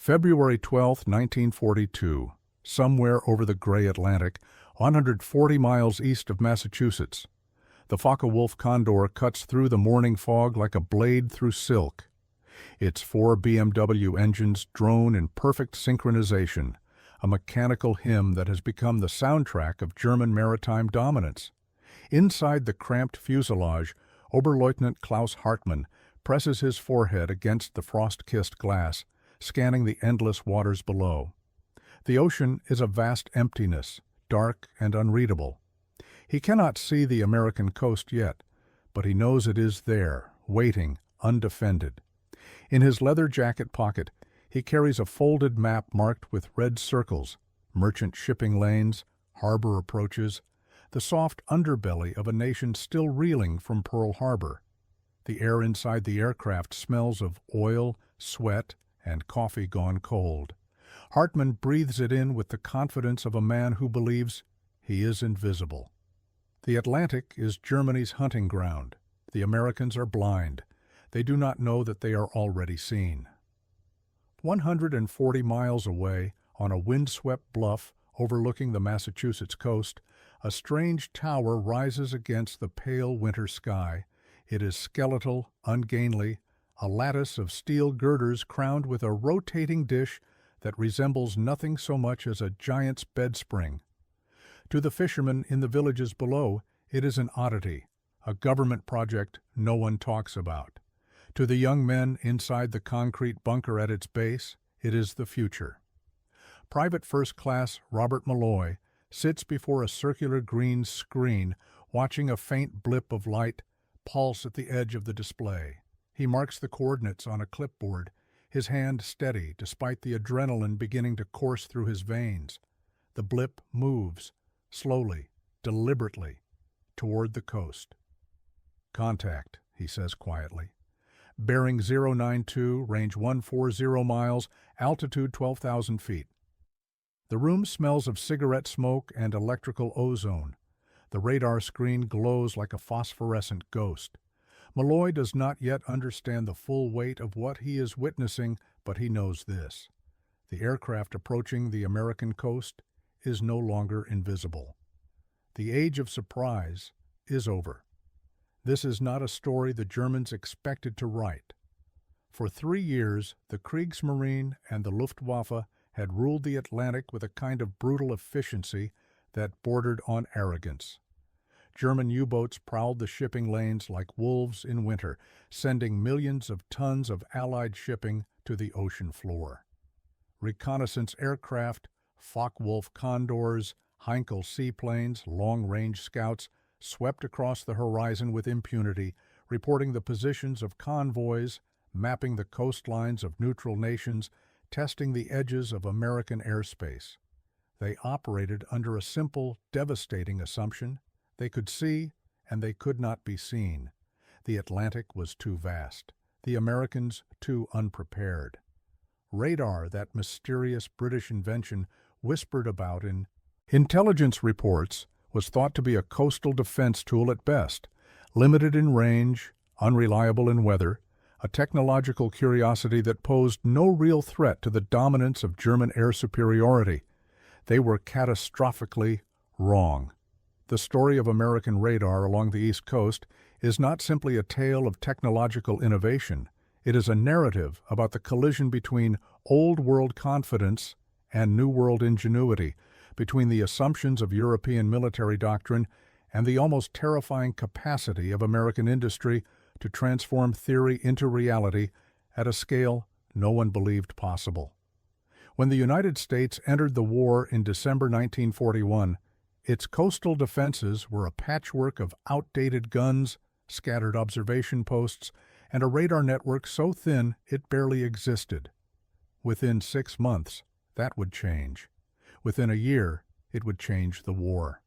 February 12, 1942, somewhere over the gray Atlantic, 140 miles east of Massachusetts. The Focke-Wulf Condor cuts through the morning fog like a blade through silk. Its 4 BMW engines drone in perfect synchronization, a mechanical hymn that has become the soundtrack of German maritime dominance. Inside the cramped fuselage, Oberleutnant Klaus Hartmann presses his forehead against the frost-kissed glass, scanning the endless waters below. The ocean is a vast emptiness, dark and unreadable. He cannot see the American coast yet, but he knows it is there, waiting, undefended. In his leather jacket pocket, he carries a folded map marked with red circles, merchant shipping lanes, harbor approaches, the soft underbelly of a nation still reeling from Pearl Harbor. The air inside the aircraft smells of oil, sweat, and coffee gone cold. Hartmann breathes it in with the confidence of a man who believes he is invisible. The Atlantic is Germany's hunting ground. The Americans are blind. They do not know that they are already seen. 140 miles away, on a windswept bluff overlooking the Massachusetts coast, a strange tower rises against the pale winter sky. It is skeletal, ungainly, a lattice of steel girders crowned with a rotating dish that resembles nothing so much as a giant's bedspring. To the fishermen in the villages below, it is an oddity, a government project no one talks about. To the young men inside the concrete bunker at its base, it is the future. Private First Class Robert Malloy sits before a circular green screen, watching a faint blip of light pulse at the edge of the display. He marks the coordinates on a clipboard, his hand steady despite the adrenaline beginning to course through his veins. The blip moves, slowly, deliberately, toward the coast. "Contact," he says quietly. "Bearing 092, range 140 miles, altitude 12,000 feet. The room smells of cigarette smoke and electrical ozone. The radar screen glows like a phosphorescent ghost. Malloy does not yet understand the full weight of what he is witnessing, but he knows this. The aircraft approaching the American coast is no longer invisible. The age of surprise is over. This is not a story the Germans expected to write. For 3 years, the Kriegsmarine and the Luftwaffe had ruled the Atlantic with a kind of brutal efficiency that bordered on arrogance. German U-boats prowled the shipping lanes like wolves in winter, sending millions of tons of Allied shipping to the ocean floor. Reconnaissance aircraft, Focke-Wulf Condors, Heinkel seaplanes, long-range scouts swept across the horizon with impunity, reporting the positions of convoys, mapping the coastlines of neutral nations, testing the edges of American airspace. They operated under a simple, devastating assumption: they could see, and they could not be seen. The Atlantic was too vast, the Americans too unprepared. Radar, that mysterious British invention whispered about in intelligence reports, was thought to be a coastal defense tool at best, limited in range, unreliable in weather, a technological curiosity that posed no real threat to the dominance of German air superiority. They were catastrophically wrong. The story of American radar along the East Coast is not simply a tale of technological innovation. It is a narrative about the collision between Old World confidence and New World ingenuity, between the assumptions of European military doctrine and the almost terrifying capacity of American industry to transform theory into reality at a scale no one believed possible. When the United States entered the war in December 1941, its coastal defenses were a patchwork of outdated guns, scattered observation posts, and a radar network so thin it barely existed. Within 6 months, that would change. Within a year, it would change the war.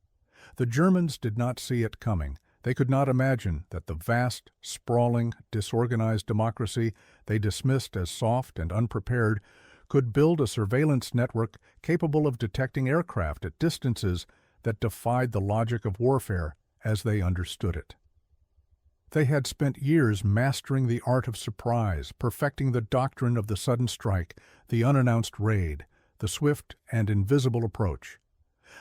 The Germans did not see it coming. They could not imagine that the vast, sprawling, disorganized democracy they dismissed as soft and unprepared could build a surveillance network capable of detecting aircraft at distances that defied the logic of warfare as they understood it. They had spent years mastering the art of surprise, perfecting the doctrine of the sudden strike, the unannounced raid, the swift and invisible approach.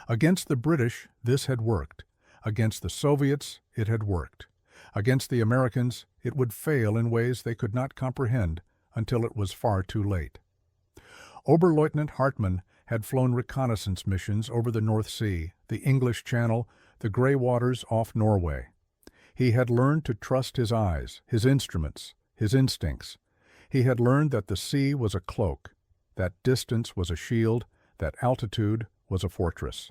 Against the British, this had worked. Against the Soviets, it had worked. Against the Americans, it would fail in ways they could not comprehend until it was far too late. Oberleutnant Hartmann had flown reconnaissance missions over the North Sea, the English Channel, the Grey Waters off Norway. He had learned to trust his eyes, his instruments, his instincts. He had learned that the sea was a cloak, that distance was a shield, that altitude was a fortress.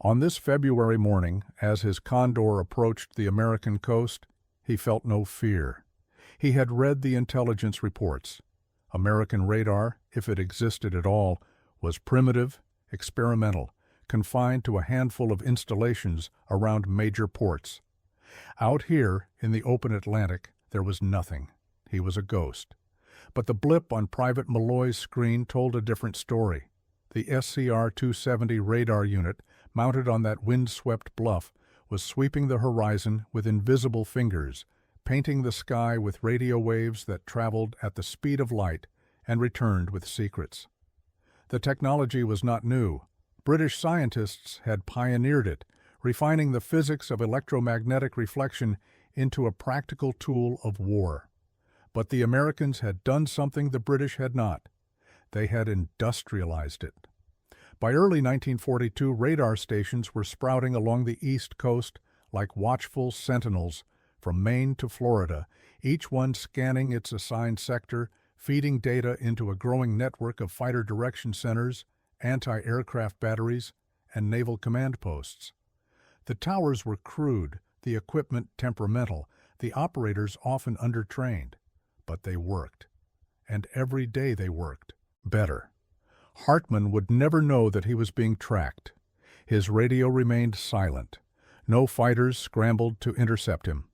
On this February morning, as his Condor approached the American coast, he felt no fear. He had read the intelligence reports. American radar, if it existed at all, was primitive, experimental, confined to a handful of installations around major ports. Out here, in the open Atlantic, there was nothing. He was a ghost. But the blip on Private Malloy's screen told a different story. The SCR-270 radar unit, mounted on that wind-swept bluff, was sweeping the horizon with invisible fingers, painting the sky with radio waves that traveled at the speed of light and returned with secrets. The technology was not new. British scientists had pioneered it, refining the physics of electromagnetic reflection into a practical tool of war. But the Americans had done something the British had not. They had industrialized it. By early 1942, radar stations were sprouting along the East Coast like watchful sentinels from Maine to Florida, each one scanning its assigned sector, feeding data into a growing network of fighter direction centers, anti-aircraft batteries, and naval command posts. The towers were crude, the equipment temperamental, the operators often undertrained. But they worked. And every day they worked. Better. Hartmann would never know that he was being tracked. His radio remained silent. No fighters scrambled to intercept him.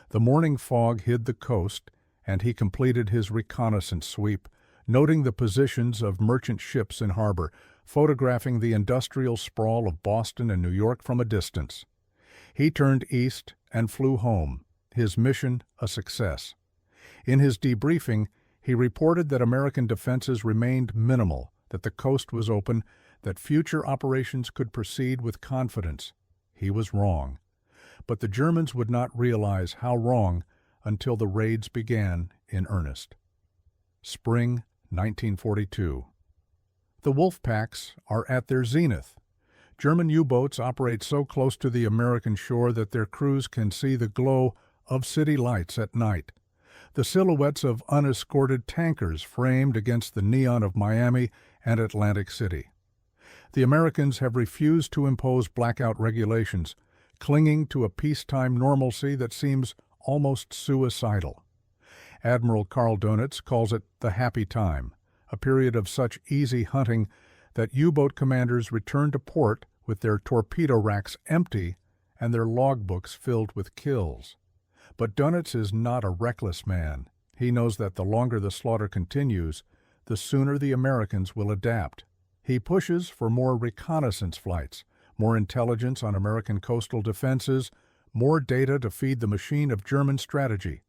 The morning fog hid the coast, and he completed his reconnaissance sweep, noting the positions of merchant ships in harbor, photographing the industrial sprawl of Boston and New York from a distance. He turned east and flew home, his mission a success. In his debriefing, he reported that American defenses remained minimal, that the coast was open, that future operations could proceed with confidence. He was wrong. But the Germans would not realize how wrong until the raids began in earnest. Spring 1942. The wolf packs are at their zenith. German U-boats operate so close to the American shore that their crews can see the glow of city lights at night. The silhouettes of unescorted tankers framed against the neon of Miami and Atlantic City. The Americans have refused to impose blackout regulations, clinging to a peacetime normalcy that seems almost suicidal. Admiral Karl Donitz calls it the happy time, a period of such easy hunting that U-boat commanders return to port with their torpedo racks empty and their logbooks filled with kills. But Donitz is not a reckless man. He knows that the longer the slaughter continues, the sooner the Americans will adapt. He pushes for more reconnaissance flights, more intelligence on American coastal defenses, more data to feed the machine of German strategy.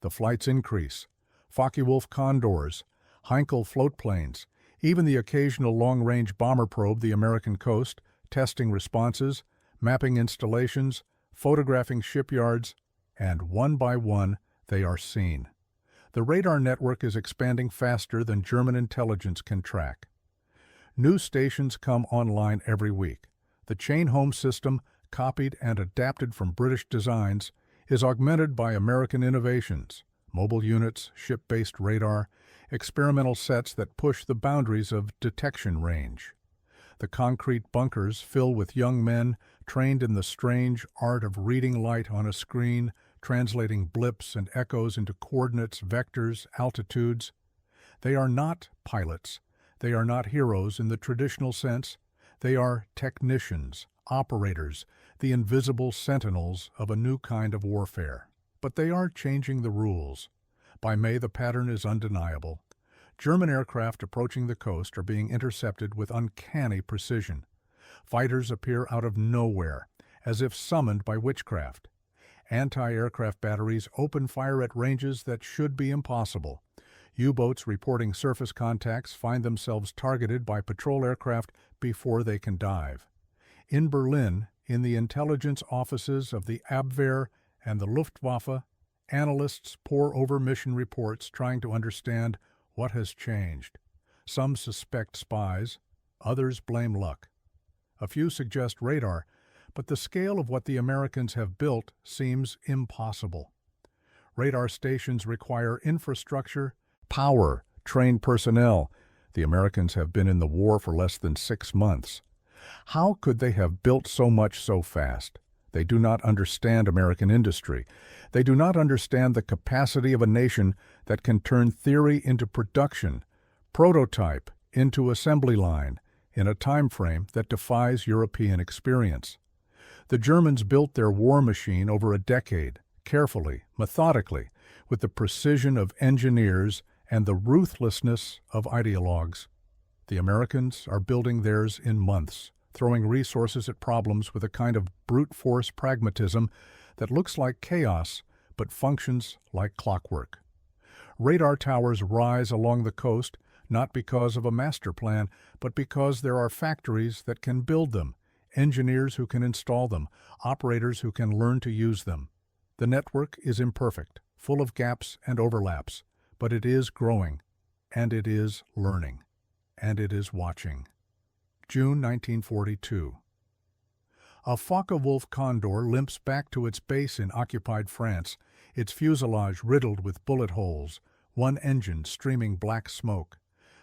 The flights increase. Focke-Wulf Condors, Heinkel floatplanes, even the occasional long-range bomber probe the American coast, testing responses, mapping installations, photographing shipyards, and one by one they are seen. The radar network is expanding faster than German intelligence can track. New stations come online every week. The chain home system, copied and adapted from British designs, is augmented by American innovations, mobile units, ship-based radar, experimental sets that push the boundaries of detection range. The concrete bunkers fill with young men trained in the strange art of reading light on a screen, translating blips and echoes into coordinates, vectors, altitudes. They are not pilots. They are not heroes in the traditional sense. They are technicians, operators, the invisible sentinels of a new kind of warfare. But they are changing the rules. By May, the pattern is undeniable. German aircraft approaching the coast are being intercepted with uncanny precision. Fighters appear out of nowhere, as if summoned by witchcraft. Anti-aircraft batteries open fire at ranges that should be impossible. U-boats reporting surface contacts find themselves targeted by patrol aircraft before they can dive. In Berlin, in the intelligence offices of the Abwehr and the Luftwaffe, analysts pore over mission reports trying to understand what has changed. Some suspect spies, others blame luck. A few suggest radar, but the scale of what the Americans have built seems impossible. Radar stations require infrastructure, power, trained personnel. The Americans have been in the war for less than 6 months. How could they have built so much so fast? They do not understand American industry. They do not understand the capacity of a nation that can turn theory into production, prototype into assembly line, in a time frame that defies European experience. The Germans built their war machine over a decade, carefully, methodically, with the precision of engineers and the ruthlessness of ideologues. The Americans are building theirs in months, throwing resources at problems with a kind of brute force pragmatism that looks like chaos but functions like clockwork. Radar towers rise along the coast not because of a master plan, but because there are factories that can build them, engineers who can install them, operators who can learn to use them. The network is imperfect, full of gaps and overlaps, but it is growing, and it is learning, and it is watching. June 1942. A Focke-Wulf Condor limps back to its base in occupied France, its fuselage riddled with bullet holes, one engine streaming black smoke.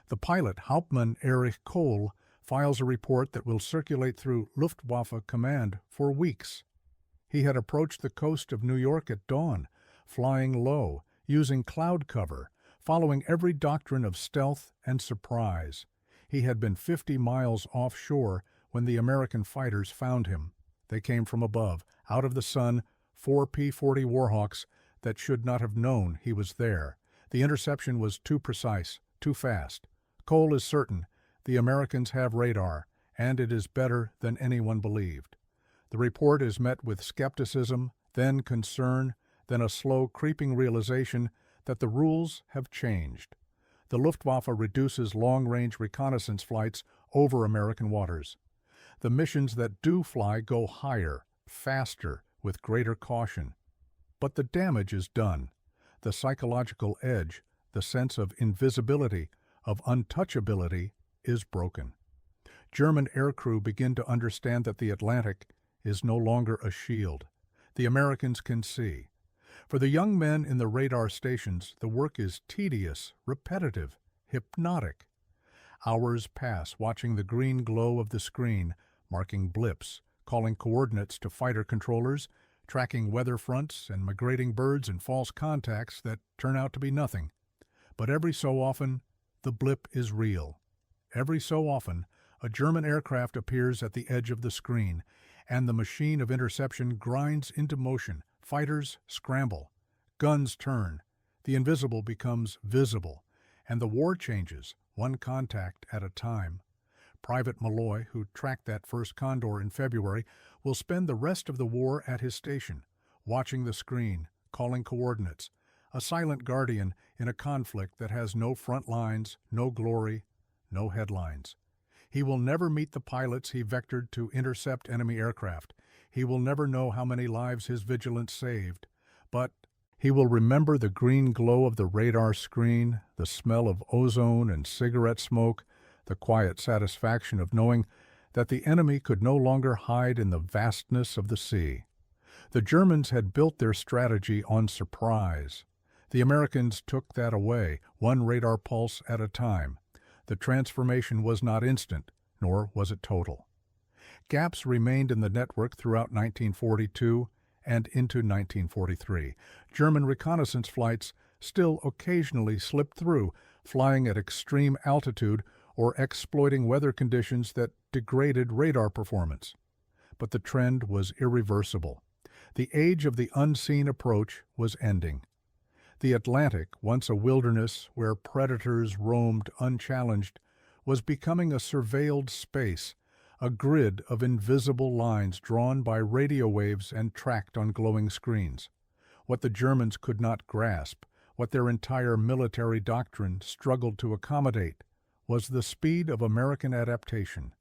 The pilot, Hauptmann Erich Kohl, files a report that will circulate through Luftwaffe Command for weeks. He had approached the coast of New York at dawn, flying low, using cloud cover, following every doctrine of stealth and surprise. He had been 50 miles offshore when the American fighters found him. They came from above, out of the sun, 4 P-40 Warhawks that should not have known he was there. The interception was too precise, too fast. Kohl is certain the Americans have radar, and it is better than anyone believed. The report is met with skepticism, then concern, then a slow creeping realization that the rules have changed. The Luftwaffe reduces long-range reconnaissance flights over American waters. The missions that do fly go higher, faster, with greater caution. But the damage is done. The psychological edge, the sense of invisibility, of untouchability, is broken. German aircrew begin to understand that the Atlantic is no longer a shield. The Americans can see. For the young men in the radar stations, the work is tedious, repetitive, hypnotic. Hours pass watching the green glow of the screen, marking blips, calling coordinates to fighter controllers, tracking weather fronts and migrating birds and false contacts that turn out to be nothing. But every so often, the blip is real. Every so often, a German aircraft appears at the edge of the screen, and the machine of interception grinds into motion. Fighters scramble. Guns turn. The invisible becomes visible, and the war changes, one contact at a time. Private Malloy, who tracked that first Condor in February, will spend the rest of the war at his station, watching the screen, calling coordinates, a silent guardian in a conflict that has no front lines, no glory, no headlines. He will never meet the pilots he vectored to intercept enemy aircraft. He will never know how many lives his vigilance saved. But he will remember the green glow of the radar screen, the smell of ozone and cigarette smoke, the quiet satisfaction of knowing that the enemy could no longer hide in the vastness of the sea. The Germans had built their strategy on surprise. The Americans took that away, one radar pulse at a time. The transformation was not instant, nor was it total. Gaps remained in the network throughout 1942 and into 1943. German reconnaissance flights still occasionally slipped through, flying at extreme altitude or exploiting weather conditions that degraded radar performance. But the trend was irreversible. The age of the unseen approach was ending. The Atlantic, once a wilderness where predators roamed unchallenged, was becoming a surveilled space, a grid of invisible lines drawn by radio waves and tracked on glowing screens. What the Germans could not grasp, what their entire military doctrine struggled to accommodate, was the speed of American adaptation.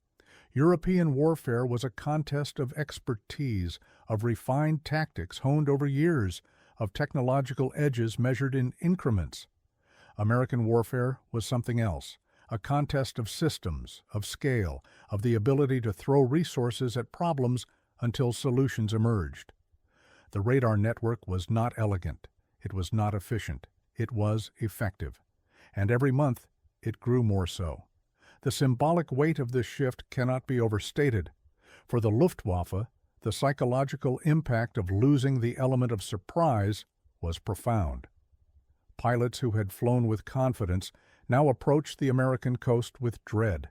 European warfare was a contest of expertise, of refined tactics honed over years, of technological edges measured in increments. American warfare was something else, a contest of systems, of scale, of the ability to throw resources at problems until solutions emerged. The radar network was not elegant, it was not efficient, it was effective. And every month it grew more so. The symbolic weight of this shift cannot be overstated. For the Luftwaffe, the psychological impact of losing the element of surprise was profound. Pilots who had flown with confidence now approached the American coast with dread.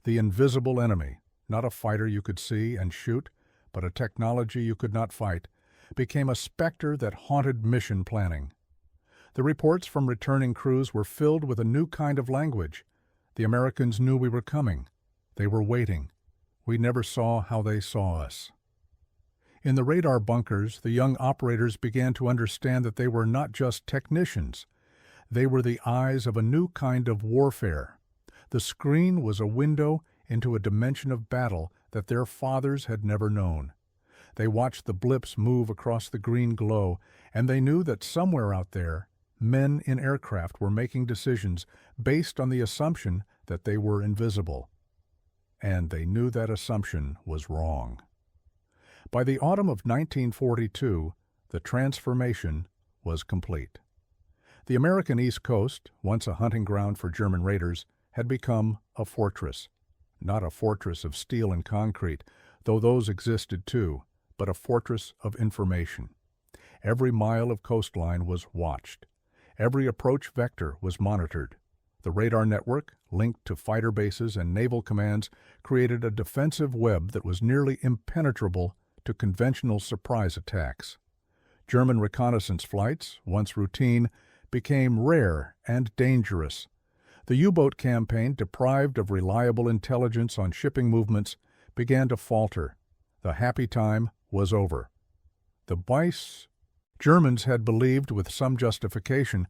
The invisible enemy, not a fighter you could see and shoot, but a technology you could not fight, became a specter that haunted mission planning. The reports from returning crews were filled with a new kind of language. The Americans knew we were coming. They were waiting. We never saw how they saw us. In the radar bunkers, the young operators began to understand that they were not just technicians. They were the eyes of a new kind of warfare. The screen was a window into a dimension of battle that their fathers had never known. They watched the blips move across the green glow, and they knew that somewhere out there, men in aircraft were making decisions based on the assumption that they were invisible. And they knew that assumption was wrong. By the autumn of 1942, the transformation was complete. The American East Coast, once a hunting ground for German raiders, had become a fortress. Not a fortress of steel and concrete, though those existed too, but a fortress of information. Every mile of coastline was watched. Every approach vector was monitored. The radar network, linked to fighter bases and naval commands, created a defensive web that was nearly impenetrable to conventional surprise attacks. German reconnaissance flights, once routine, became rare and dangerous. The U-boat campaign, deprived of reliable intelligence on shipping movements, began to falter. The happy time was over. The Germans had believed with some justification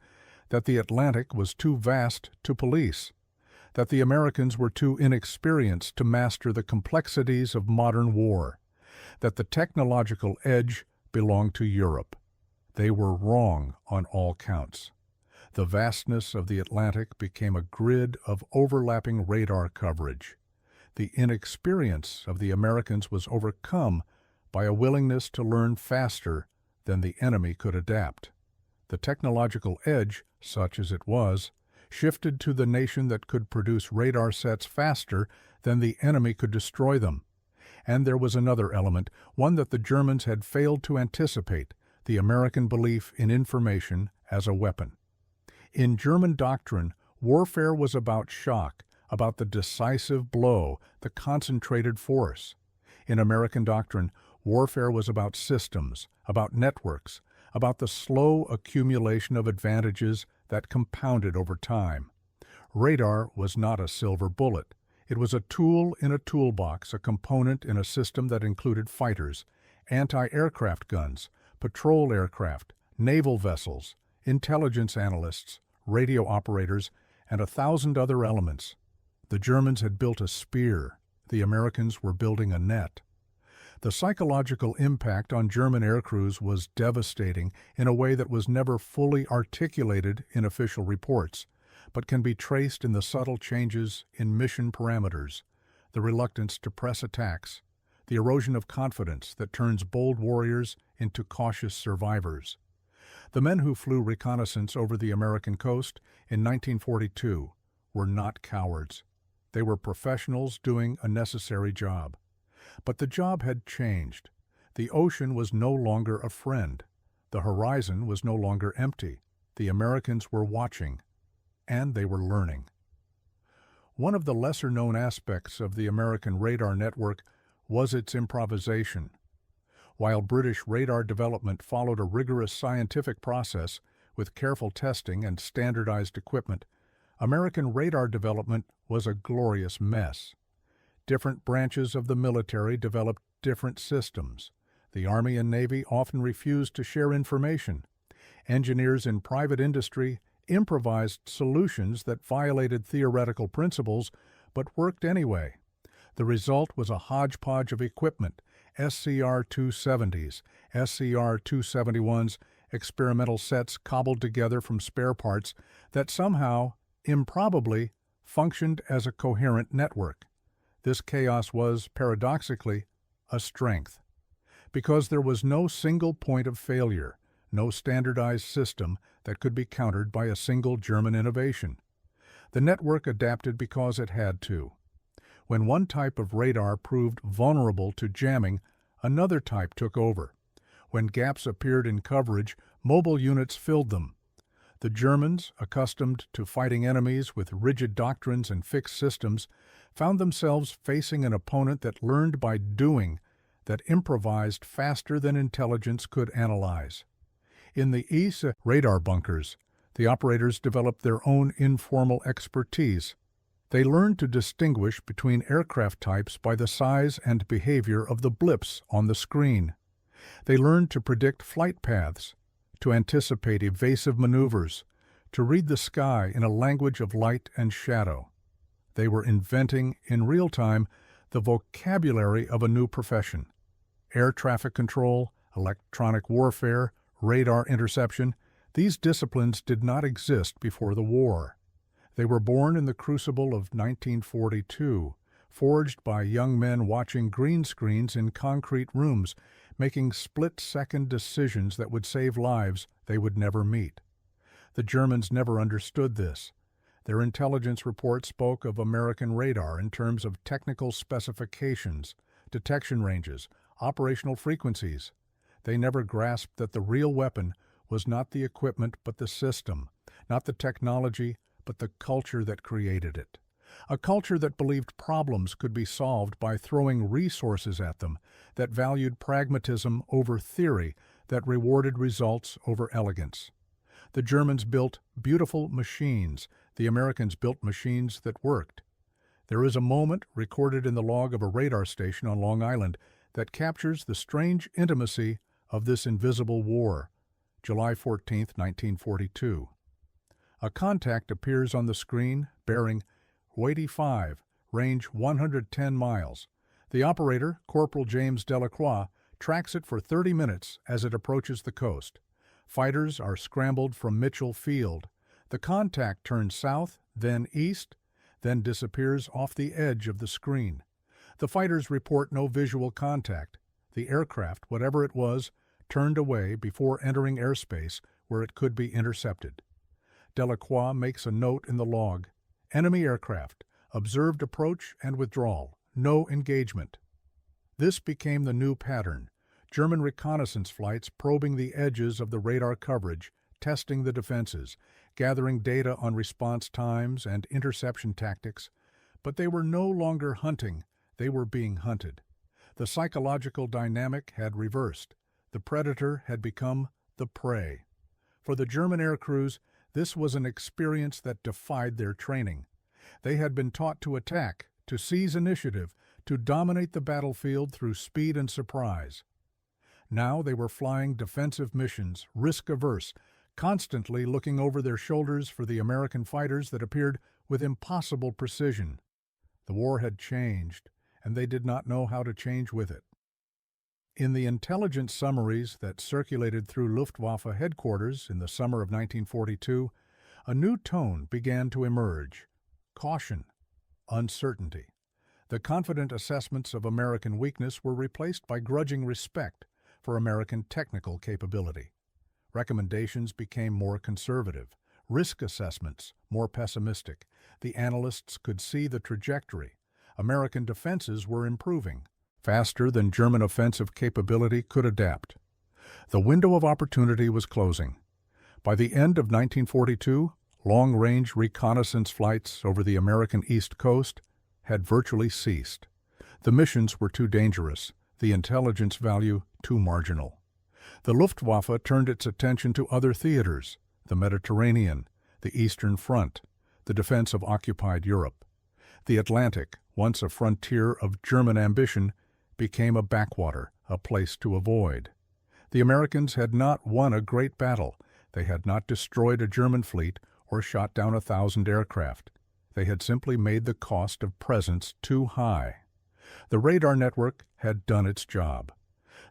that the Atlantic was too vast to police, that the Americans were too inexperienced to master the complexities of modern war, that the technological edge belonged to Europe. They were wrong on all counts. The vastness of the Atlantic became a grid of overlapping radar coverage. The inexperience of the Americans was overcome by a willingness to learn faster than the enemy could adapt. The technological edge, such as it was, shifted to the nation that could produce radar sets faster than the enemy could destroy them. And there was another element, one that the Germans had failed to anticipate, the American belief in information as a weapon. In German doctrine, warfare was about shock, about the decisive blow, the concentrated force. In American doctrine, warfare was about systems, about networks, about the slow accumulation of advantages that compounded over time. Radar was not a silver bullet. It was a tool in a toolbox, a component in a system that included fighters, anti-aircraft guns, patrol aircraft, naval vessels, intelligence analysts, radio operators, and 1,000 other elements. The Germans had built a spear. The Americans were building a net. The psychological impact on German aircrews was devastating in a way that was never fully articulated in official reports, but can be traced in the subtle changes in mission parameters, the reluctance to press attacks, the erosion of confidence that turns bold warriors into cautious survivors. The men who flew reconnaissance over the American coast in 1942 were not cowards. They were professionals doing a necessary job. But the job had changed. The ocean was no longer a friend. The horizon was no longer empty. The Americans were watching, and they were learning. One of the lesser-known aspects of the American radar network was its improvisation. While British radar development followed a rigorous scientific process with careful testing and standardized equipment, American radar development was a glorious mess. Different branches of the military developed different systems. The Army and Navy often refused to share information. Engineers in private industry improvised solutions that violated theoretical principles but worked anyway. The result was a hodgepodge of equipment, SCR-270s, SCR-271s, experimental sets cobbled together from spare parts that somehow, improbably, functioned as a coherent network. This chaos was, paradoxically, a strength. Because there was no single point of failure, no standardized system that could be countered by a single German innovation. The network adapted because it had to. When one type of radar proved vulnerable to jamming, another type took over. When gaps appeared in coverage, mobile units filled them. The Germans, accustomed to fighting enemies with rigid doctrines and fixed systems, found themselves facing an opponent that learned by doing, that improvised faster than intelligence could analyze. In the East radar bunkers, the operators developed their own informal expertise. They learned to distinguish between aircraft types by the size and behavior of the blips on the screen. They learned to predict flight paths, to anticipate evasive maneuvers, to read the sky in a language of light and shadow. They were inventing, in real time, the vocabulary of a new profession. Air traffic control, electronic warfare, radar interception, these disciplines did not exist before the war. They were born in the crucible of 1942, forged by young men watching green screens in concrete rooms, making split-second decisions that would save lives they would never meet. The Germans never understood this. Their intelligence report spoke of American radar in terms of technical specifications, detection ranges, operational frequencies. They never grasped that the real weapon was not the equipment but the system, not the technology but the culture that created it. A culture that believed problems could be solved by throwing resources at them, that valued pragmatism over theory, that rewarded results over elegance. The Germans built beautiful machines. The Americans built machines that worked. There is a moment recorded in the log of a radar station on Long Island that captures the strange intimacy of this invisible war. July 14, 1942. A contact appears on the screen bearing Waity 5, range 110 miles. The operator, Corporal James Delacroix, tracks it for 30 minutes as it approaches the coast. Fighters are scrambled from Mitchell Field. The contact turns south, then east, then disappears off the edge of the screen. The fighters report no visual contact. The aircraft, whatever it was, turned away before entering airspace where it could be intercepted. Delacroix makes a note in the log. Enemy aircraft, observed approach and withdrawal, no engagement. This became the new pattern. German reconnaissance flights probing the edges of the radar coverage, testing the defenses, gathering data on response times and interception tactics. But they were no longer hunting, they were being hunted. The psychological dynamic had reversed. The predator had become the prey. For the German air crews, this was an experience that defied their training. They had been taught to attack, to seize initiative, to dominate the battlefield through speed and surprise. Now they were flying defensive missions, risk-averse, constantly looking over their shoulders for the American fighters that appeared with impossible precision. The war had changed, and they did not know how to change with it. In the intelligence summaries that circulated through Luftwaffe headquarters in the summer of 1942, a new tone began to emerge: caution, uncertainty. The confident assessments of American weakness were replaced by grudging respect for American technical capability. Recommendations became more conservative, risk assessments more pessimistic. The analysts could see the trajectory. American defenses were improving, faster than German offensive capability could adapt. The window of opportunity was closing. By the end of 1942, long-range reconnaissance flights over the American East Coast had virtually ceased. The missions were too dangerous, the intelligence value too marginal. The Luftwaffe turned its attention to other theaters: the Mediterranean, the Eastern Front, the defense of occupied Europe. The Atlantic, once a frontier of German ambition, became a backwater, a place to avoid. The Americans had not won a great battle. They had not destroyed a German fleet or shot down 1,000 aircraft. They had simply made the cost of presence too high. The radar network had done its job.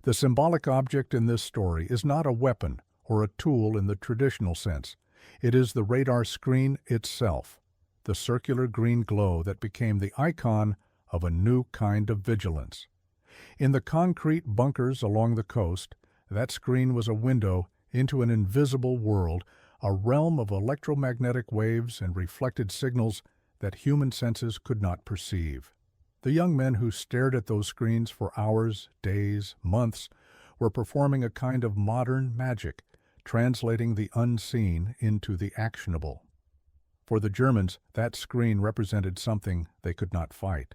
The symbolic object in this story is not a weapon or a tool in the traditional sense. It is the radar screen itself, the circular green glow that became the icon of a new kind of vigilance. In the concrete bunkers along the coast, that screen was a window into an invisible world, a realm of electromagnetic waves and reflected signals that human senses could not perceive. The young men who stared at those screens for hours, days, months were performing a kind of modern magic, translating the unseen into the actionable. For the Germans, that screen represented something they could not fight.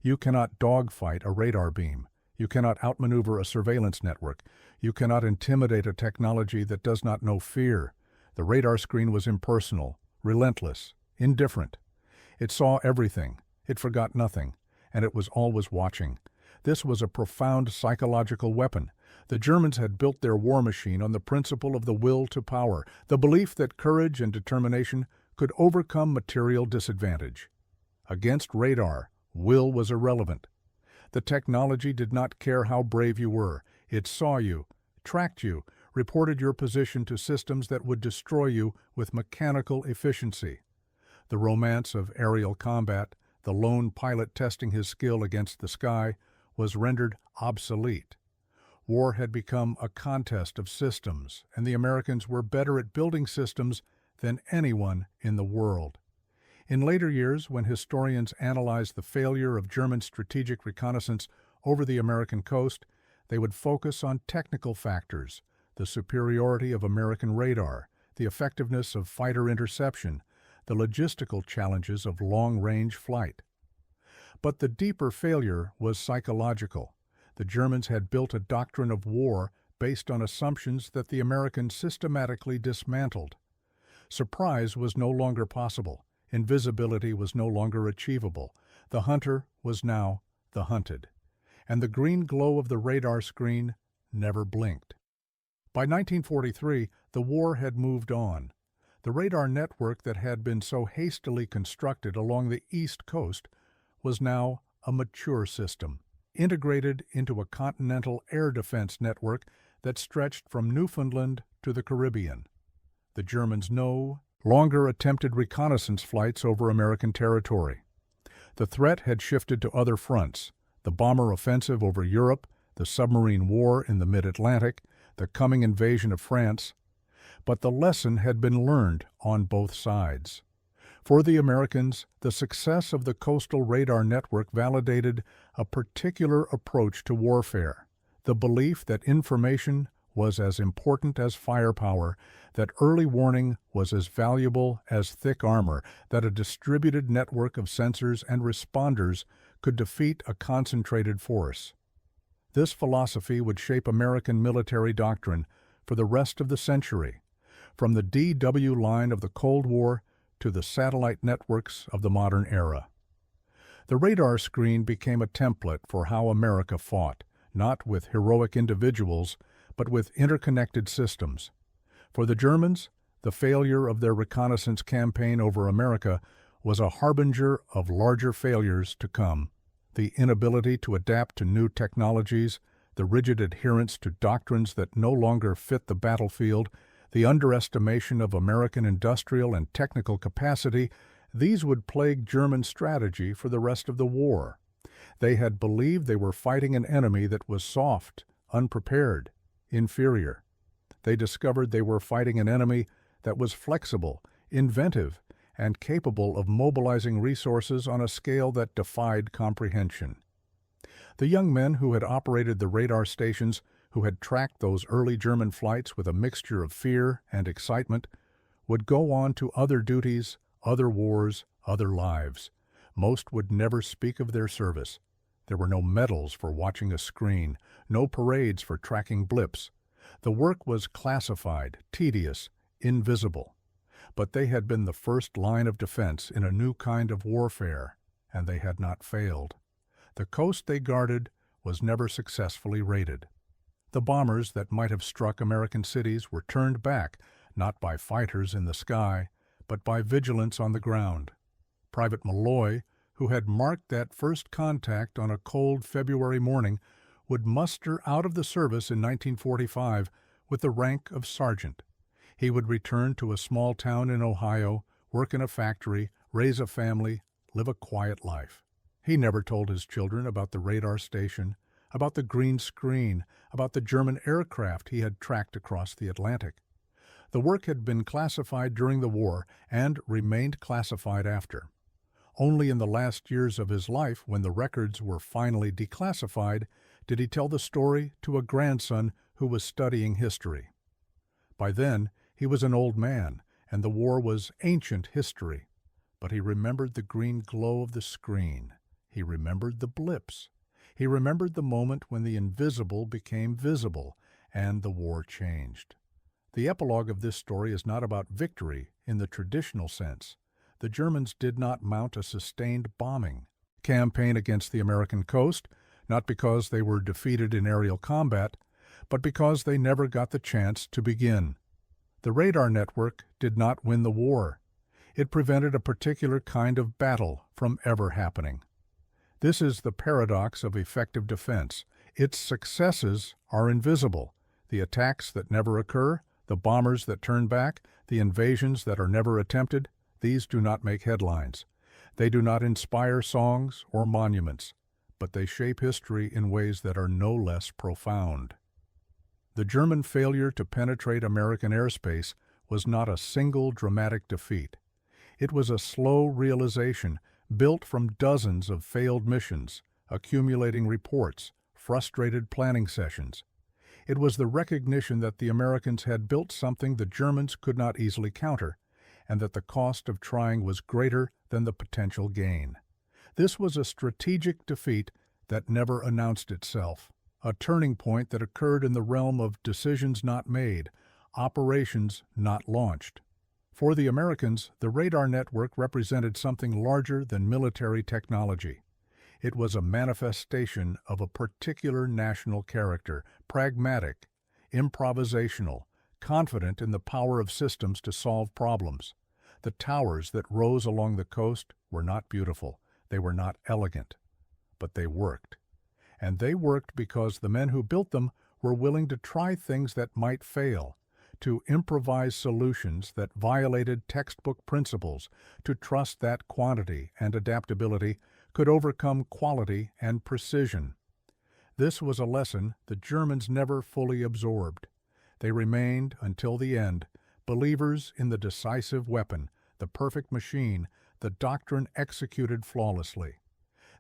You cannot dogfight a radar beam. You cannot outmaneuver a surveillance network. You cannot intimidate a technology that does not know fear. The radar screen was impersonal, relentless, indifferent. It saw everything. It forgot nothing. And it was always watching. This was a profound psychological weapon. The Germans had built their war machine on the principle of the will to power, the belief that courage and determination could overcome material disadvantage. Against radar, will was irrelevant. The technology did not care how brave you were. It saw you, tracked you, reported your position to systems that would destroy you with mechanical efficiency. The romance of aerial combat, the lone pilot testing his skill against the sky, was rendered obsolete. War had become a contest of systems, and the Americans were better at building systems than anyone in the world. In later years, when historians analyzed the failure of German strategic reconnaissance over the American coast, they would focus on technical factors, the superiority of American radar, the effectiveness of fighter interception, the logistical challenges of long-range flight. But the deeper failure was psychological. The Germans had built a doctrine of war based on assumptions that the Americans systematically dismantled. Surprise was no longer possible. Invisibility was no longer achievable. The hunter was now the hunted. And the green glow of the radar screen never blinked. By 1943, the war had moved on. The radar network that had been so hastily constructed along the East Coast was now a mature system, integrated into a continental air defense network that stretched from Newfoundland to the Caribbean. The Germans no longer attempted reconnaissance flights over American territory. The threat had shifted to other fronts: the bomber offensive over Europe, the submarine war in the mid-Atlantic, the coming invasion of France. But the lesson had been learned on both sides. For the Americans, the success of the coastal radar network validated a particular approach to warfare, the belief that information was as important as firepower, that early warning was as valuable as thick armor, that a distributed network of sensors and responders could defeat a concentrated force. This philosophy would shape American military doctrine for the rest of the century, from the DW line of the Cold War to the satellite networks of the modern era. The radar screen became a template for how America fought, not with heroic individuals, but with interconnected systems. For the Germans, the failure of their reconnaissance campaign over America was a harbinger of larger failures to come. The inability to adapt to new technologies, the rigid adherence to doctrines that no longer fit the battlefield, the underestimation of American industrial and technical capacity, these would plague German strategy for the rest of the war. They had believed they were fighting an enemy that was soft, unprepared, inferior. They discovered they were fighting an enemy that was flexible, inventive, and capable of mobilizing resources on a scale that defied comprehension. The young men who had operated the radar stations, who had tracked those early German flights with a mixture of fear and excitement, would go on to other duties, other wars, other lives. Most would never speak of their service. There were no medals for watching a screen, no parades for tracking blips. The work was classified, tedious, invisible. But they had been the first line of defense in a new kind of warfare, and they had not failed. The coast they guarded was never successfully raided. The bombers that might have struck American cities were turned back, not by fighters in the sky, but by vigilance on the ground. Private Malloy, who had marked that first contact on a cold February morning, would muster out of the service in 1945 with the rank of sergeant. He would return to a small town in Ohio, work in a factory, raise a family, live a quiet life. He never told his children about the radar station, about the green screen, about the German aircraft he had tracked across the Atlantic. The work had been classified during the war and remained classified after. Only in the last years of his life, when the records were finally declassified, did he tell the story to a grandson who was studying history. By then, he was an old man, and the war was ancient history. But he remembered the green glow of the screen. He remembered the blips. He remembered the moment when the invisible became visible, and the war changed. The epilogue of this story is not about victory in the traditional sense. The Germans did not mount a sustained bombing campaign against the American coast, not because they were defeated in aerial combat, but because they never got the chance to begin. The radar network did not win the war. It prevented a particular kind of battle from ever happening. This is the paradox of effective defense. Its successes are invisible. The attacks that never occur, the bombers that turn back, the invasions that are never attempted, these do not make headlines. They do not inspire songs or monuments, but they shape history in ways that are no less profound. The German failure to penetrate American airspace was not a single dramatic defeat. It was a slow realization built from dozens of failed missions, accumulating reports, frustrated planning sessions. It was the recognition that the Americans had built something the Germans could not easily counter, and that the cost of trying was greater than the potential gain. This was a strategic defeat that never announced itself, a turning point that occurred in the realm of decisions not made, operations not launched. For the Americans, the radar network represented something larger than military technology. It was a manifestation of a particular national character, pragmatic, improvisational, confident in the power of systems to solve problems. The towers that rose along the coast were not beautiful, they were not elegant, but they worked. And they worked because the men who built them were willing to try things that might fail, to improvise solutions that violated textbook principles, to trust that quantity and adaptability could overcome quality and precision. This was a lesson the Germans never fully absorbed. They remained, until the end, believers in the decisive weapon, the perfect machine, the doctrine executed flawlessly.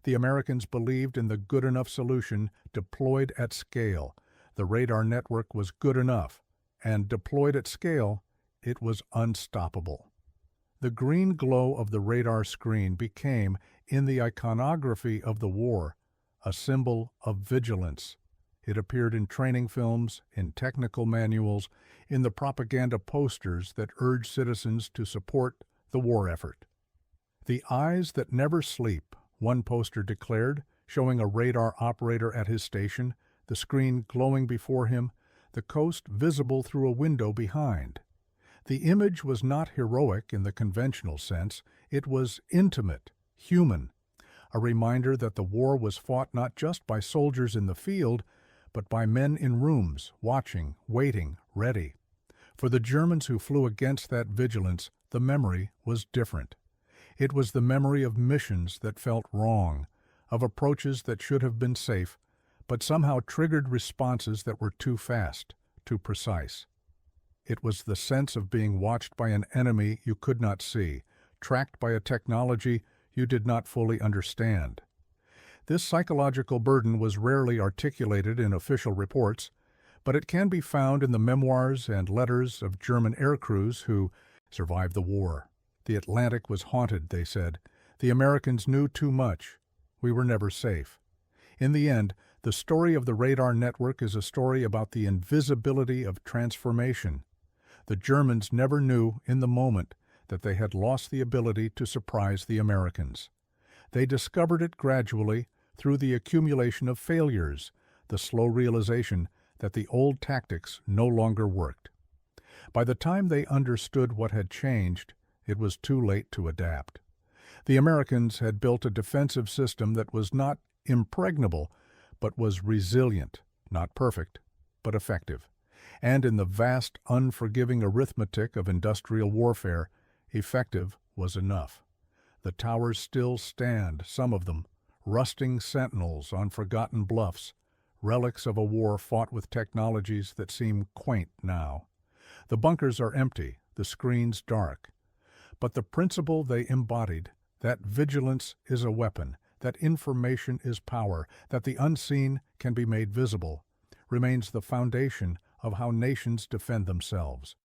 The Americans believed in the good enough solution deployed at scale. The radar network was good enough, and deployed at scale, it was unstoppable. The green glow of the radar screen became, in the iconography of the war, a symbol of vigilance. It appeared in training films, in technical manuals, in the propaganda posters that urged citizens to support the war effort. The eyes that never sleep, one poster declared, showing a radar operator at his station, the screen glowing before him, the coast visible through a window behind. The image was not heroic in the conventional sense, it was intimate, human, a reminder that the war was fought not just by soldiers in the field, but by men in rooms, watching, waiting, ready. For the Germans who flew against that vigilance, the memory was different. It was the memory of missions that felt wrong, of approaches that should have been safe, but somehow triggered responses that were too fast, too precise. It was the sense of being watched by an enemy you could not see, tracked by a technology you did not fully understand. This psychological burden was rarely articulated in official reports, but it can be found in the memoirs and letters of German aircrews who survived the war. The Atlantic was haunted, they said. The Americans knew too much. We were never safe. In the end, the story of the radar network is a story about the invisibility of transformation. The Germans never knew in the moment that they had lost the ability to surprise the Americans. They discovered it gradually through the accumulation of failures, the slow realization that the old tactics no longer worked. By the time they understood what had changed, it was too late to adapt. The Americans had built a defensive system that was not impregnable, but was resilient, not perfect, but effective. And in the vast, unforgiving arithmetic of industrial warfare, effective was enough. The towers still stand, some of them, rusting sentinels on forgotten bluffs, relics of a war fought with technologies that seem quaint now. The bunkers are empty, the screens dark. But the principle they embodied, that vigilance is a weapon, that information is power, that the unseen can be made visible, remains the foundation of how nations defend themselves.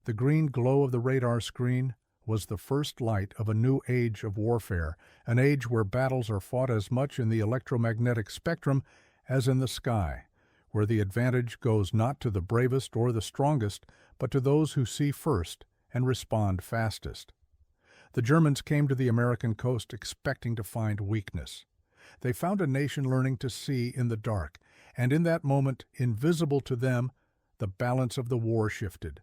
The green glow of the radar screen was the first light of a new age of warfare, an age where battles are fought as much in the electromagnetic spectrum as in the sky, where the advantage goes not to the bravest or the strongest, but to those who see first and respond fastest. The Germans came to the American coast expecting to find weakness. They found a nation learning to see in the dark, and in that moment, invisible to them, the balance of the war shifted.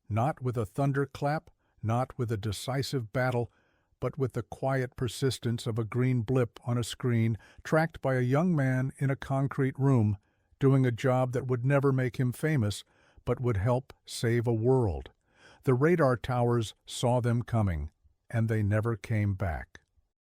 Not with a thunderclap, not with a decisive battle, but with the quiet persistence of a green blip on a screen, tracked by a young man in a concrete room, doing a job that would never make him famous, but would help save a world. The radar towers saw them coming, and they never came back.